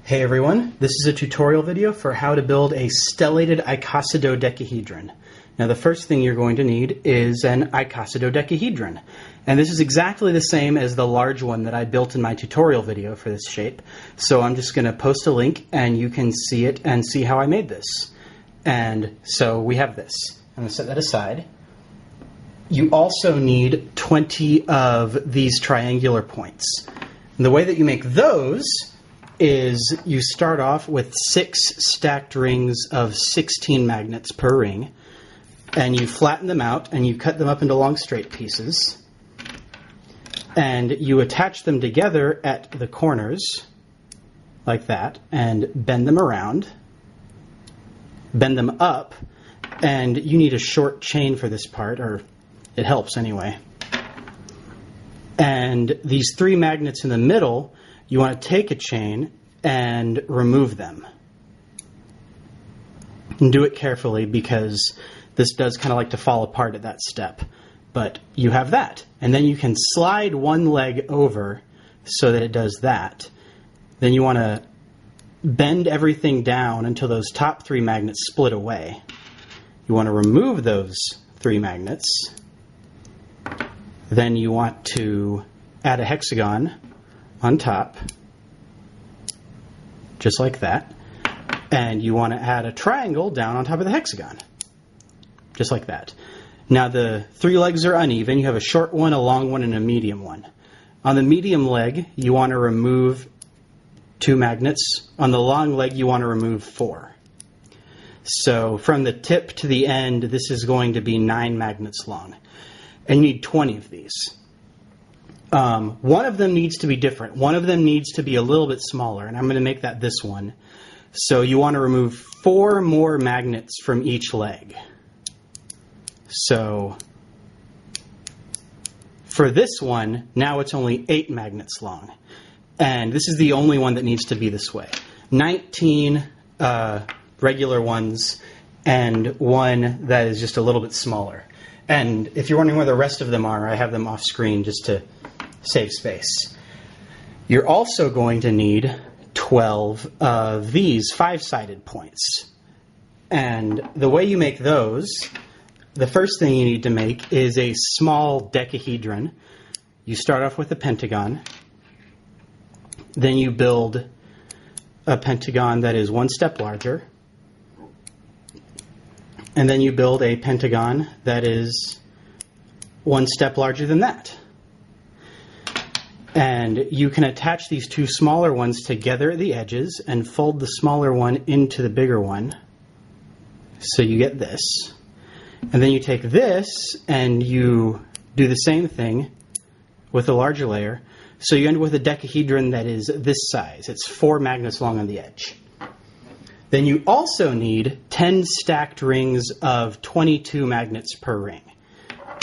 Hey everyone, this is a tutorial video for how to build a stellated icosidodecahedron. Now the first thing you're going to need is an icosidodecahedron. And this is exactly the same as the large one that I built in my tutorial video for this shape. So I'm just going to post a link and you can see it and see how I made this. And so we have this. I'm going to set that aside. You also need 20 of these triangular points. And the way that you make those is you start off with 6 stacked rings of 16 magnets per ring, and you flatten them out and you cut them up into long straight pieces, and you attach them together at the corners like that and bend them around, bend them up, and you need a short chain for this part, or it helps anyway. And these 3 magnets in the middle, you want to take a chain and remove them. And do it carefully because this does kind of like to fall apart at that step. But you have that. And then you can slide one leg over so that it does that. Then you want to bend everything down until those top 3 magnets split away. You want to remove those 3 magnets. Then you want to add a hexagon on top, just like that. And you want to add a triangle down on top of the hexagon, just like that. Now the 3 legs are uneven. You have a short one, a long one, and a medium one. On the medium leg, you want to remove 2 magnets. On the long leg, you want to remove 4. So from the tip to the end, this is going to be 9 magnets long. And you need 20 of these. One of them needs to be different. One of them needs to be a little bit smaller, and I'm going to make that this one. So you want to remove 4 more magnets from each leg. So for this one, now it's only 8 magnets long. And this is the only one that needs to be this way. 19 regular ones and one that is just a little bit smaller. And if you're wondering where the rest of them are, I have them off screen just to save space. You're also going to need 12 of these 5-sided points. And the way you make those, the first thing you need to make is a small decahedron. You start off with a pentagon. Then you build a pentagon that is 1 step larger. And then you build a pentagon that is 1 step larger than that. And you can attach these 2 smaller ones together at the edges and fold the smaller one into the bigger one. So you get this. And then you take this and you do the same thing with a larger layer. So you end up with a decahedron that is this size. It's 4 magnets long on the edge. Then you also need 10 stacked rings of 22 magnets per ring.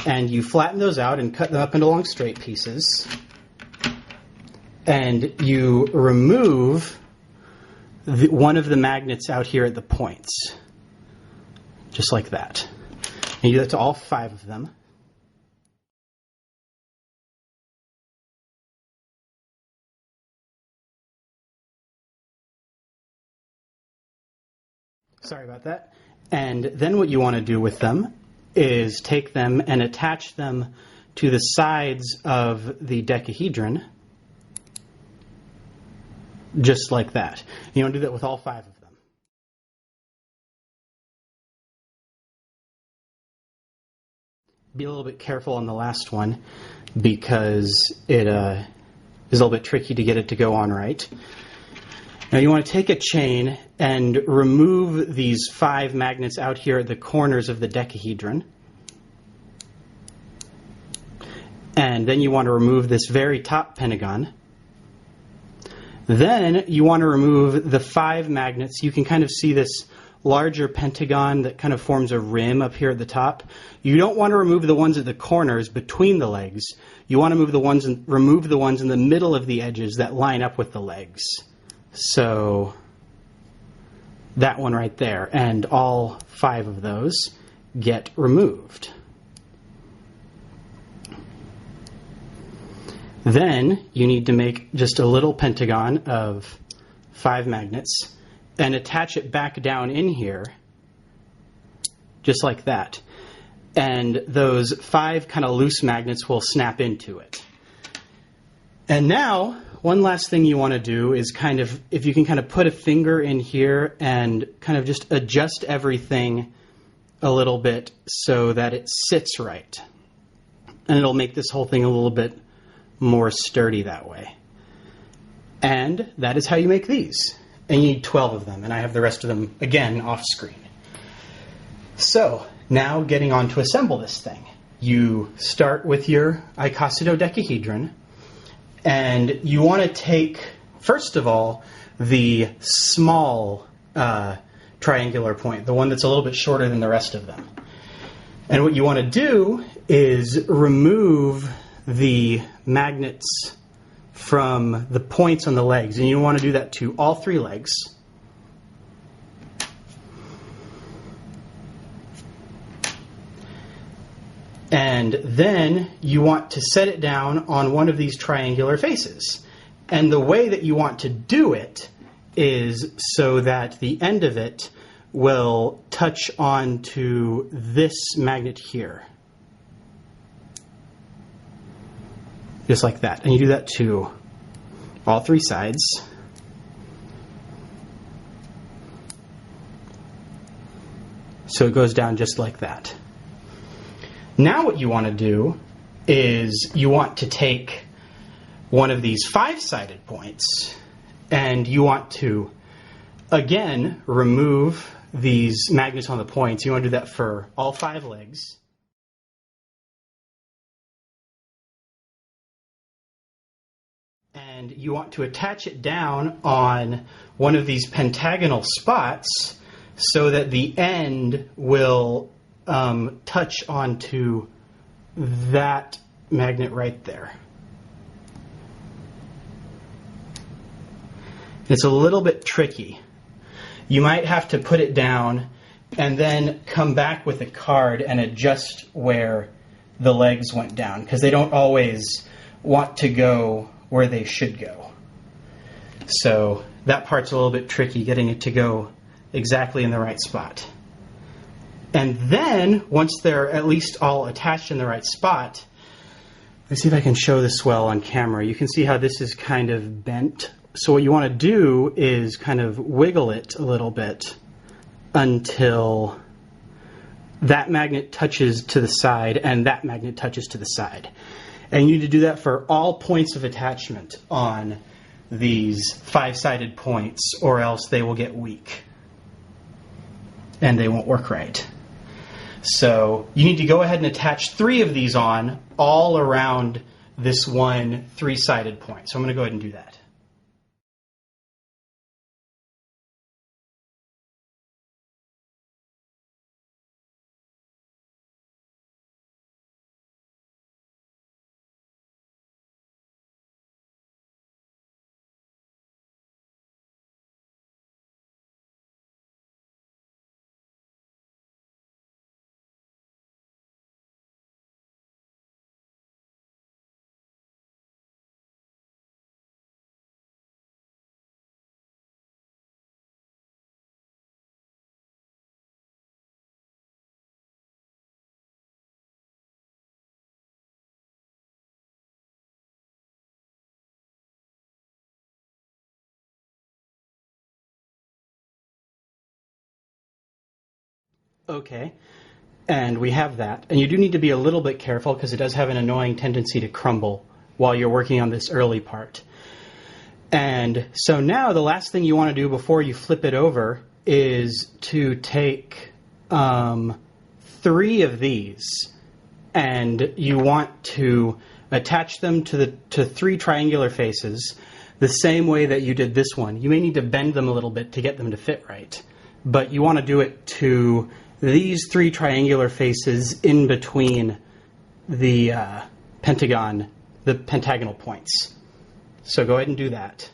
And you flatten those out and cut them up into long straight pieces. And you remove one of the magnets out here at the points. Just like that. And you do that to all 5 of them. Sorry about that. And then what you want to do with them is take them and attach them to the sides of the decahedron, just like that. You want to do that with all 5 of them. Be a little bit careful on the last one because it is a little bit tricky to get it to go on right. Now you want to take a chain and remove these 5 magnets out here at the corners of the decahedron. And then you want to remove this very top pentagon. Then you want to remove the 5 magnets. You can kind of see this larger pentagon that kind of forms a rim up here at the top. You don't want to remove the ones at the corners between the legs. You want to remove the ones in the middle of the edges that line up with the legs. So that one right there, and all 5 of those get removed. Then you need to make just a little pentagon of 5 magnets and attach it back down in here, just like that. And those 5 kind of loose magnets will snap into it. And now, one last thing you want to do is kind of, if you can kind of put a finger in here and kind of just adjust everything a little bit so that it sits right. And it'll make this whole thing a little bit more sturdy that way. And that is how you make these. And you need 12 of them, and I have the rest of them, again, off screen. So, now getting on to assemble this thing. You start with your Icosidodecahedron, and you want to take, first of all, the small triangular point, the one that's a little bit shorter than the rest of them. And what you want to do is remove the magnets from the points on the legs, and you want to do that to all 3 legs. And then you want to set it down on one of these triangular faces. And the way that you want to do it is so that the end of it will touch onto this magnet here. Just like that. And you do that to all 3 sides. So it goes down just like that. Now what you want to do is you want to take one of these 5-sided points and you want to, again, remove these magnets on the points. You want to do that for all 5 legs. And you want to attach it down on one of these pentagonal spots so that the end will touch onto that magnet right there. It's a little bit tricky. You might have to put it down and then come back with a card and adjust where the legs went down, because they don't always want to go where they should go. So that part's a little bit tricky, getting it to go exactly in the right spot. And then, once they're at least all attached in the right spot, let's see if I can show this well on camera. You can see how this is kind of bent. So what you want to do is kind of wiggle it a little bit until that magnet touches to the side and that magnet touches to the side. And you need to do that for all points of attachment on these 5-sided points, or else they will get weak and they won't work right. So you need to go ahead and attach 3 of these on all around this one 3-sided point. So I'm going to go ahead and do that. Okay, and we have that. And you do need to be a little bit careful because it does have an annoying tendency to crumble while you're working on this early part. And so now the last thing you want to do before you flip it over is to take 3 of these, and you want to attach them to 3 triangular faces the same way that you did this one. You may need to bend them a little bit to get them to fit right, but you want to do it to these 3 triangular faces in between the pentagonal points. So go ahead and do that.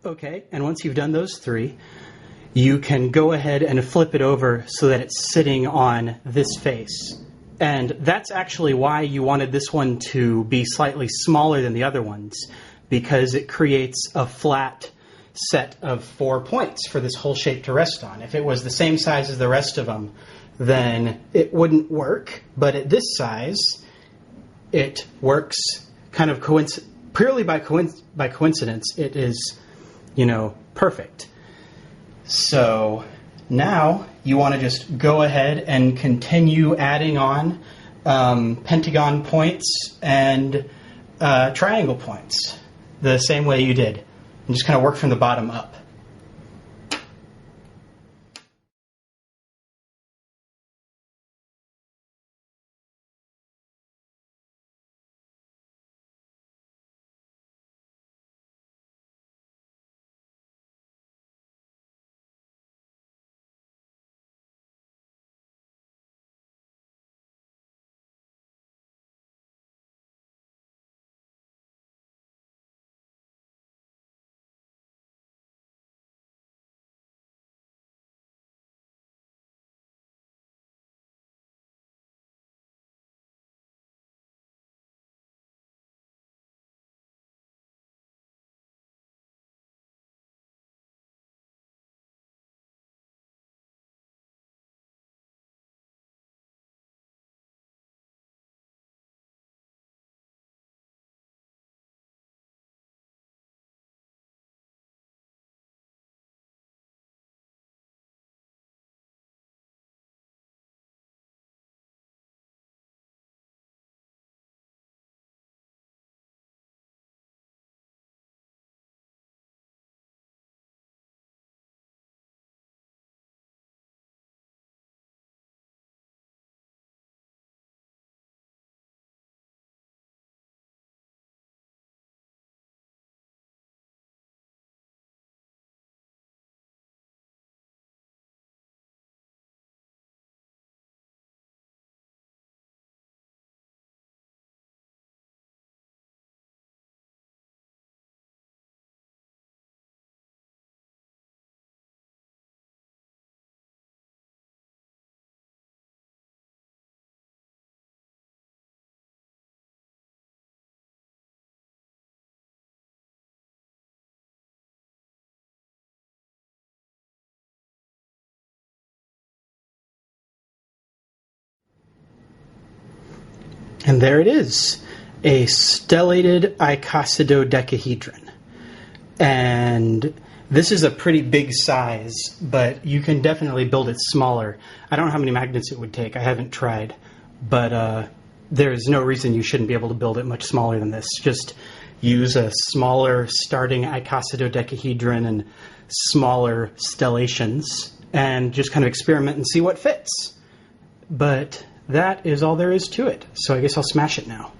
Okay, and once you've done those three, you can go ahead and flip it over so that it's sitting on this face. And that's actually why you wanted this one to be slightly smaller than the other ones, because it creates a flat set of 4 points for this whole shape to rest on. If it was the same size as the rest of them, then it wouldn't work. But at this size, it works kind of purely by coincidence. It is, perfect. So now you want to just go ahead and continue adding on pentagon points and triangle points the same way you did. And just kind of work from the bottom up. And there it is, a stellated Icosidodecahedron. And this is a pretty big size, but you can definitely build it smaller. I don't know how many magnets it would take. I haven't tried. But there's no reason you shouldn't be able to build it much smaller than this. Just use a smaller starting Icosidodecahedron and smaller stellations and just kind of experiment and see what fits. But that is all there is to it. So I guess I'll smash it now.